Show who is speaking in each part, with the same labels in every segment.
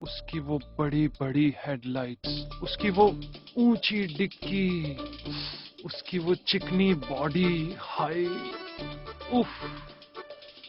Speaker 1: उसकी वो बड़ी बड़ी हेडलाइट्स, उसकी वो ऊंची डिक्की, उसकी वो चिकनी बॉडी, हाय उफ,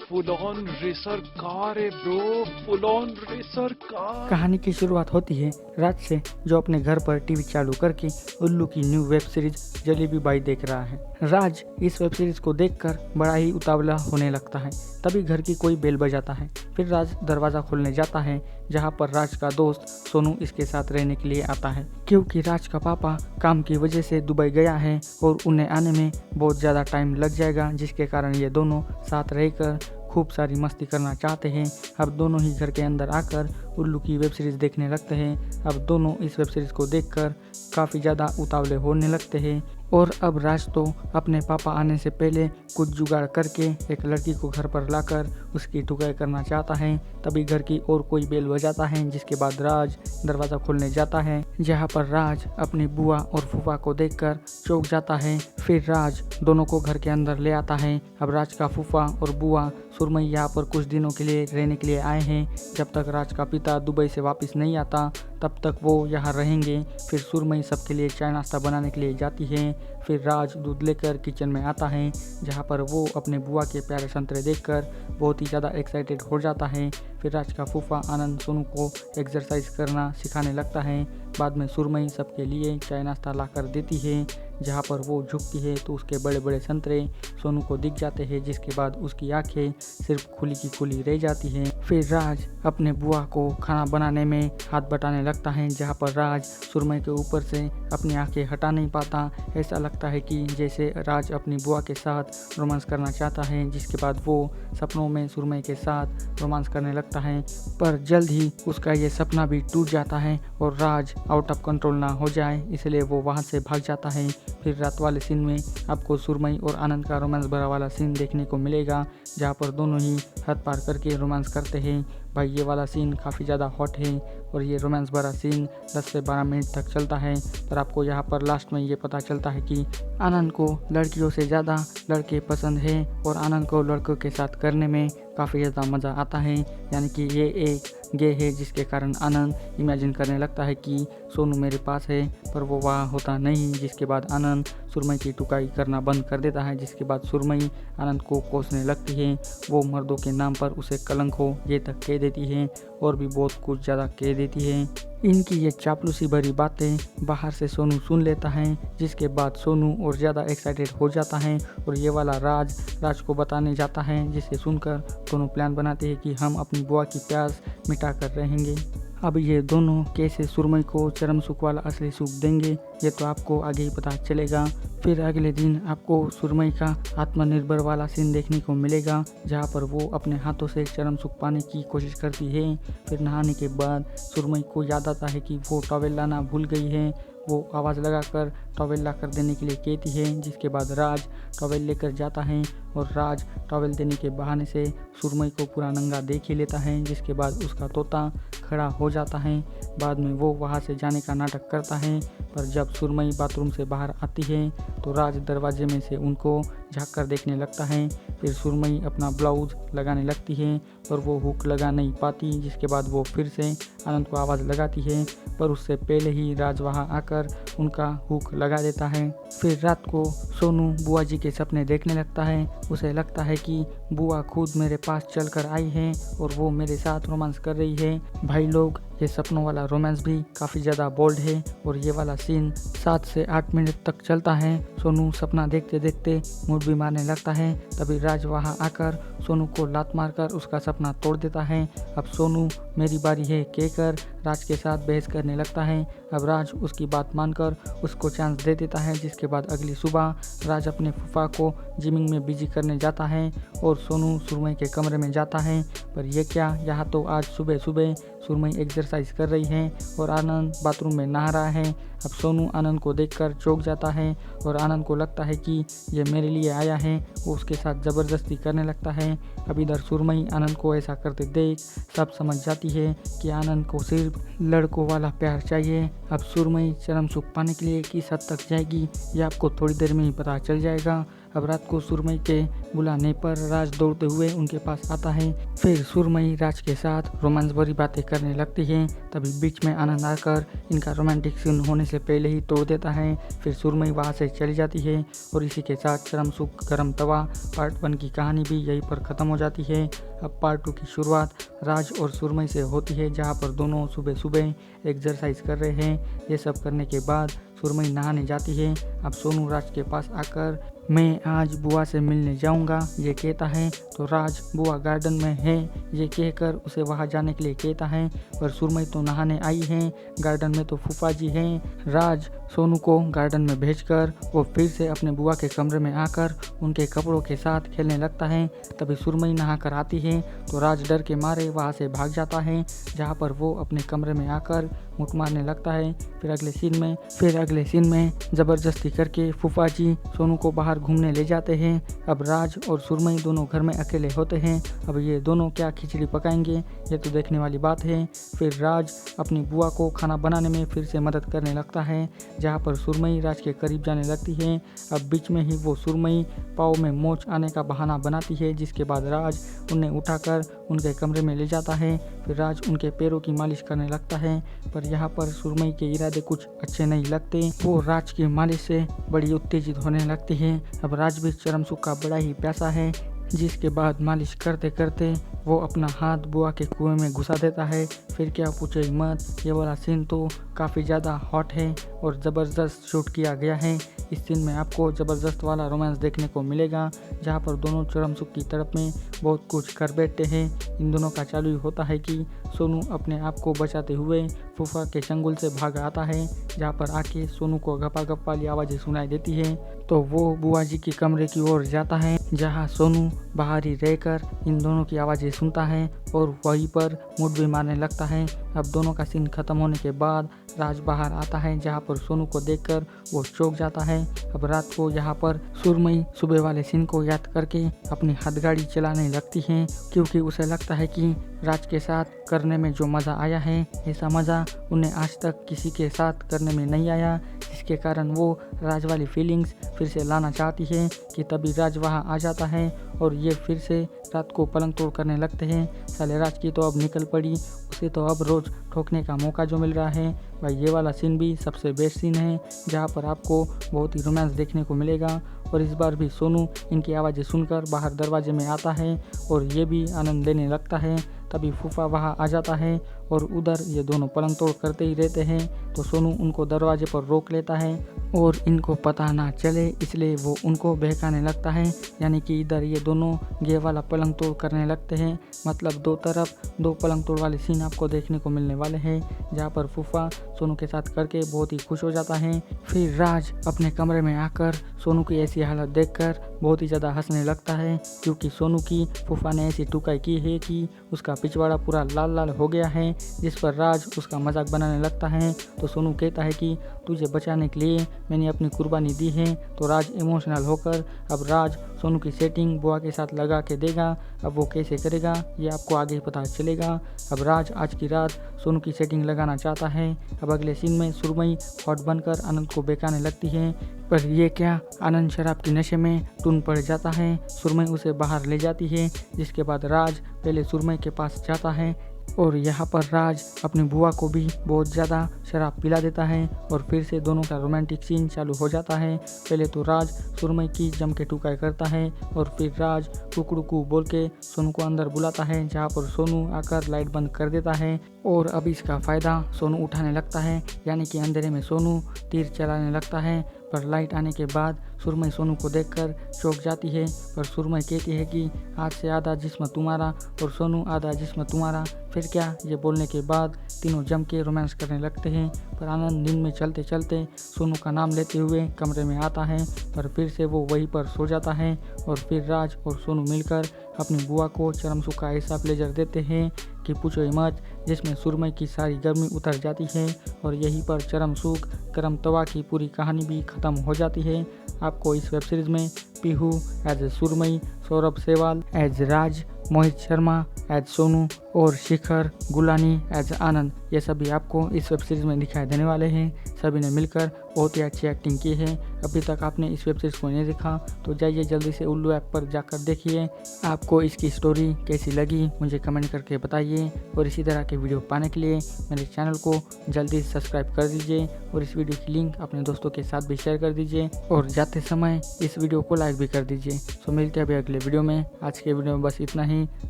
Speaker 1: फुल ऑन रेसर कार है bro, full on racer car.
Speaker 2: कहानी की शुरुआत होती है राज से, जो अपने घर पर टीवी चालू करके उल्लू की new web series jalebi by देख रहा है। राज इस वेब सीरीज को देखकर बड़ा ही उतावला होने लगता है। तभी घर की कोई बेल बजाता है। फिर राज दरवाज़ा खोलने जाता है, जहाँ पर राज का दोस्त सोनू इसके साथ रहने के लिए आता है, क्योंकि राज का पापा काम की वजह से दुबई गया है और उन्हें आने में बहुत ज़्यादा टाइम लग जाएगा, जिसके कारण ये दोनों साथ रहकर खूब सारी मस्ती करना चाहते हैं। अब दोनों ही घर के अंदर आकर उल्लू की वेब सीरीज़ देखने लगते हैं। अब दोनों इस वेब सीरीज़ को देखकर काफ़ी ज़्यादा उतावले होने लगते हैं और अब राज तो अपने पापा आने से पहले कुछ जुगाड़ करके एक लड़की को घर पर लाकर उसकी ठुकाई करना चाहता है। तभी घर की और कोई बेल बजाता है, जिसके बाद राज दरवाज़ा खोलने जाता है, जहां पर राज अपनी बुआ और फूफा को देखकर चौंक जाता है। फिर राज दोनों को घर के अंदर ले आता है। अब राज का फूफा और बुआ सुरमई यहाँ पर कुछ दिनों के लिए रहने के लिए आए हैं। जब तक राज का पिता दुबई से वापस नहीं आता तब तक वो यहाँ रहेंगे। फिर सुरमई सबके लिए चाय नाश्ता बनाने के लिए जाती है। फिर राज दूध लेकर किचन में आता है, जहाँ पर वो अपने बुआ के प्यारे संतरे देखकर बहुत ही ज़्यादा एक्साइटेड हो जाता है। फिर राज का फूफा आनंद सोनू को एक्सरसाइज करना सिखाने लगता है। बाद में सुरमई सबके लिए चाय नाश्ता लाकर देती है। जहाँ पर वो झुकती है तो उसके बड़े बड़े संतरे सोनू को दिख जाते हैं, जिसके बाद उसकी आंखें सिर्फ खुली की खुली रह जाती हैं। फिर राज अपने बुआ को खाना बनाने में हाथ बटाने लगता है, जहाँ पर राज सुरमई के ऊपर से अपनी आंखें हटा नहीं पाता। ऐसा लगता है कि जैसे राज अपनी बुआ के साथ रोमांस करना चाहता है, जिसके बाद वो सपनों में सुरमई के साथ रोमांस करने लगता है। पर जल्द ही उसका ये सपना भी टूट जाता है और राज आउट ऑफ कंट्रोल ना हो जाए, इसलिए वो वहाँ से भाग जाता है। फिर रात वाले सीन में आपको सुरमई और आनंद का रोमांस भरा वाला सीन देखने को मिलेगा, जहाँ पर दोनों ही हद पार करके रोमांस करते हैं। भाई ये वाला सीन काफ़ी ज़्यादा हॉट है और ये रोमांस भरा सीन 10 से 12 मिनट तक चलता है। पर आपको यहाँ पर लास्ट में ये पता चलता है कि आनंद को लड़कियों से ज़्यादा लड़के पसंद है और आनंद को लड़कों के साथ करने में काफ़ी ज़्यादा मज़ा आता है। यानी कि ये एक गे है, जिसके कारण आनंद इमेजिन करने लगता है कि सोनू मेरे पास है, पर वो वहाँ होता नहीं। जिसके बाद आनंद सुरमई की टुकाई करना बंद कर देता है, जिसके बाद सुरमई आनंद को कोसने लगती है। वो मर्दों के नाम पर उसे कलंक हो ये तक कह देती है और भी बहुत कुछ ज़्यादा कह देती है। इनकी ये चापलूसी भरी बातें बाहर से सोनू सुन लेता है, जिसके बाद सोनू और ज़्यादा एक्साइटेड हो जाता है और ये वाला राज को बताने जाता है, जिसे सुनकर दोनों प्लान बनाते हैं कि हम अपनी बुआ की प्यास मिटा कर रहेंगे। अब ये दोनों कैसे सुरमई को चरम सुख वाला असली सुख देंगे, ये तो आपको आगे ही पता चलेगा। फिर अगले दिन आपको सुरमई का आत्मनिर्भर वाला सीन देखने को मिलेगा, जहाँ पर वो अपने हाथों से चरम सुख पाने की कोशिश करती है। फिर नहाने के बाद सुरमई को याद आता है कि वो टॉवेल लाना भूल गई है। वो आवाज़ लगाकर टॉवेल ला कर देने के लिए कहती है, जिसके बाद राज टॉवेल लेकर जाता है और राज टॉवेल देने के बहाने से सुरमई को पूरा नंगा देख ही लेता है, जिसके बाद उसका तोता खड़ा हो जाता है। बाद में वो वहाँ से जाने का नाटक करता है, पर जब सुरमई बाथरूम से बाहर आती है तो राज दरवाजे में से उनको झाँक कर देखने लगता है। फिर सुरमई अपना ब्लाउज लगाने लगती है और वो हुक लगा नहीं पाती, जिसके बाद वो फिर से आनंद को आवाज़ लगाती है, पर उससे पहले ही राज वहाँ आकर उनका हुक लगा देता है। फिर रात को सोनू बुआ जी के सपने देखने लगता है। उसे लगता है कि बुआ खुद मेरे पास चलकर आई है और वो मेरे साथ रोमांस कर रही है। भाई लोग, ये सपनों वाला रोमांस भी काफ़ी ज़्यादा बोल्ड है और ये वाला सीन 7 से 8 मिनट तक चलता है। सोनू सपना देखते देखते मूड भी मारने लगता है। तभी राज वहाँ आकर सोनू को लात मारकर उसका सपना तोड़ देता है। अब सोनू मेरी बारी है कहकर राज के साथ बहस करने लगता है। अब राज उसकी बात मानकर उसको चांस दे देता है, जिसके बाद अगली सुबह राज अपने फूफा को जिमिंग में बिजी करने जाता है और सोनू सुरमई के कमरे में जाता है। पर यह क्या, यहाँ तो आज सुबह सुबह सुरमई एक्सरसाइज कर रही है और आनंद बाथरूम में नहा रहा है। अब सोनू आनंद को देखकर चौंक जाता है और आनंद को लगता है कि ये मेरे लिए आया है। वो उसके साथ ज़बरदस्ती करने लगता है। अब इधर सुरमई आनंद को ऐसा करते देख सब समझ जाती है कि आनंद को सिर्फ लड़कों वाला प्यार चाहिए। अब सुरमई चरम सुख पाने के लिए किस हद तक जाएगी, ये आपको थोड़ी देर में ही पता चल जाएगा। अब रात को सुरमई के बुलाने पर राज दौड़ते हुए उनके पास आता है। फिर सुरमई राज के साथ रोमांस भरी बातें करने लगती है। तभी बीच में आनंद आकर इनका रोमांटिक सीन होने से पहले ही तोड़ देता है। फिर सुरमई वहाँ से चली जाती है और इसी के साथ चरम सुख गरम तवा पार्ट 1 की कहानी भी यहीं पर ख़त्म हो जाती है। अब पार्ट 2 की शुरुआत राज और सुरमई से होती है, जहाँ पर दोनों सुबह सुबह एक्सरसाइज कर रहे हैं। ये सब करने के बाद सुरमई नहाने जाती है। अब सोनू राज के पास आकर मैं आज बुआ से मिलने जाऊंगा ये कहता है, तो राज बुआ गार्डन में है ये कहकर उसे वहां जाने के लिए कहता है। पर सुरमई तो नहाने आई है, गार्डन में तो फूफा जी हैं। राज सोनू को गार्डन में भेजकर वो फिर से अपने बुआ के कमरे में आकर उनके कपड़ों के साथ खेलने लगता है। तभी सुरमई नहा कर आती है तो राज डर के मारे वहाँ से भाग जाता है, जहाँ पर वो अपने कमरे में आकर मुठ मारने लगता है। फिर अगले सीन में ज़बरदस्ती करके फूफा जी सोनू को बाहर घूमने ले जाते हैं। अब राज और सुरमई दोनों घर में अकेले होते हैं। अब ये दोनों क्या खिचड़ी पकाएंगे ये तो देखने वाली बात है। फिर राज अपनी बुआ को खाना बनाने में फिर से मदद करने लगता है, जहाँ पर सुरमई राज के करीब जाने लगती है। अब बीच में ही वो सुरमई पाँव में मोच आने का बहाना बनाती है, जिसके बाद राज उन्हें उठाकर उनके कमरे में ले जाता है। फिर राज उनके पैरों की मालिश करने लगता है, पर यहाँ पर सुरमई के इरादे कुछ अच्छे नहीं लगते। वो राज की मालिश से बड़ी उत्तेजित होने लगती है। अब राज भी चरम सुख का बड़ा ही प्यासा है, जिसके बाद मालिश करते करते वो अपना हाथ बुआ के कुएं में घुसा देता है। फिर क्या पूछे ही मत, ये वाला सीन तो काफ़ी ज़्यादा हॉट है और ज़बरदस्त शूट किया गया है। इस सीन में आपको ज़बरदस्त वाला रोमांस देखने को मिलेगा, जहाँ पर दोनों चरम सुख की तरफ में बहुत कुछ कर बैठते हैं। इन दोनों का चालू होता है कि सोनू अपने आप को बचाते हुए फूफा के चंगुल से भाग आता है, जहाँ पर आके सोनू को गपा गप वाली आवाज़ें सुनाई देती है। तो वो बुआ जी के कमरे की ओर जाता है, जहाँ सोनू बाहर ही रहकर इन दोनों की आवाज़ें सुनता है और वहीं पर मुठ भी मारने लगता है। अब दोनों का सीन खत्म होने के बाद राज बाहर आता है, जहाँ पर सोनू को देखकर वो चौंक जाता है। अब रात को यहाँ पर सुरमई सुबह वाले सीन को याद करके अपनी हथगाड़ी चलाने लगती है, क्योंकि उसे लगता है कि राज के साथ करने में जो मज़ा आया है ऐसा मज़ा उन्हें आज तक किसी के साथ करने में नहीं आया, जिसके कारण वो राज वाली फीलिंग्स फिर से लाना चाहती है। कि तभी राज वहाँ आ जाता है और ये फिर से रात को पलंग तोड़ करने लगते हैं। साले राज की तो अब निकल पड़ी, उसे तो अब रोज़ ठोकने का मौका जो मिल रहा है। भाई ये वाला सीन भी सबसे बेस्ट सीन है, जहाँ पर आपको बहुत ही रोमांस देखने को मिलेगा। और इस बार भी सोनू इनकी आवाज़ें सुनकर बाहर दरवाजे में आता है और ये भी आनंद लेने लगता है। तभी फूफा वहाँ आ जाता है और उधर ये दोनों पलंग तोड़ करते ही रहते हैं, तो सोनू उनको दरवाजे पर रोक लेता है और इनको पता ना चले इसलिए वो उनको बहकाने लगता है। यानी कि इधर ये दोनों गे वाला पलंग तोड़ करने लगते हैं, मतलब दो तरफ दो पलंग तोड़ वाले सीन आपको देखने को मिलने वाले हैं, जहाँ पर फूफा सोनू के साथ करके बहुत ही खुश हो जाता है। फिर राज अपने कमरे में आकर सोनू की ऐसी हालत देखकर बहुत ही ज़्यादा हंसने लगता है, क्योंकि सोनू की फूफा ने ऐसी टुकाई की है कि उसका पिछवाड़ा पूरा लाल लाल हो गया है, जिस पर राज उसका मजाक बनाने लगता है। तो सोनू कहता है कि तुझे बचाने के लिए मैंने अपनी कुर्बानी दी है। तो राज इमोशनल होकर अब राज सोनू की सेटिंग बुआ के साथ लगा के देगा। अब वो कैसे करेगा ये आपको आगे पता चलेगा। अब राज आज की रात सोनू की सेटिंग लगाना चाहता है। अब अगले सीन में सुरमई हॉट बनकर आनंद को बेकाने लगती है, पर ये क्या, आनंद शराब की नशे में टून पड़ जाता है। सुरमई उसे बाहर ले जाती है, जिसके बाद राज पहले सुरमई के पास जाता है और यहाँ पर राज अपनी बुआ को भी बहुत ज़्यादा शराब पिला देता है और फिर से दोनों का रोमांटिक सीन चालू हो जाता है। पहले तो राज सुरमई की जम के टुकाई करता है और फिर राज कुकड़ुकू बोल के सोनू को अंदर बुलाता है, जहाँ पर सोनू आकर लाइट बंद कर देता है और अब इसका फ़ायदा सोनू उठाने लगता है। यानी कि अंधेरे में सोनू तीर चलाने लगता है, पर लाइट आने के बाद सुरमई सोनू को देखकर चौंक जाती है। पर सुरमई कहती है कि आज से आधा जिस्म तुम्हारा और सोनू आधा जिस्म तुम्हारा। फिर क्या, ये बोलने के बाद तीनों जम के रोमांस करने लगते हैं। पर आनंद नींद में चलते चलते सोनू का नाम लेते हुए कमरे में आता है, पर फिर से वो वहीं पर सो जाता है और फिर राज और सोनू मिलकर अपनी बुआ को चरम सुख का ऐसा प्लेजर देते हैं कि पूछो ही मत, जिसमें सुरमई की सारी गर्मी उतर जाती है और यहीं पर चरम सुख गरम तवा की पूरी कहानी भी ख़त्म हो जाती है। आपको इस वेब सीरीज़ में पीहू एज सुरमई, सौरभ सेवाल एज राज, मोहित शर्मा एज सोनू और शिखर गुलानी एज आनंद ये सभी आपको इस वेब सीरीज़ में दिखाई देने वाले हैं। सभी ने मिलकर बहुत ही अच्छी एक्टिंग की है। अभी तक आपने इस वेब सीरीज़ को नहीं देखा तो जाइए जल्दी से उल्लू ऐप पर जाकर देखिए। आपको इसकी स्टोरी कैसी लगी मुझे कमेंट करके बताइए, और इसी तरह के वीडियो पाने के लिए मेरे चैनल को जल्दी सब्सक्राइब कर दीजिए और इस वीडियो की लिंक अपने दोस्तों के साथ भी शेयर कर दीजिए, और जाते समय इस वीडियो को लाइक भी कर दीजिए। सो मिलते हैं अभी अगले वीडियो में। आज के वीडियो में बस इतना ही,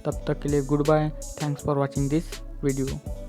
Speaker 2: तब तक के लिए goodbye. Thanks for watching this video.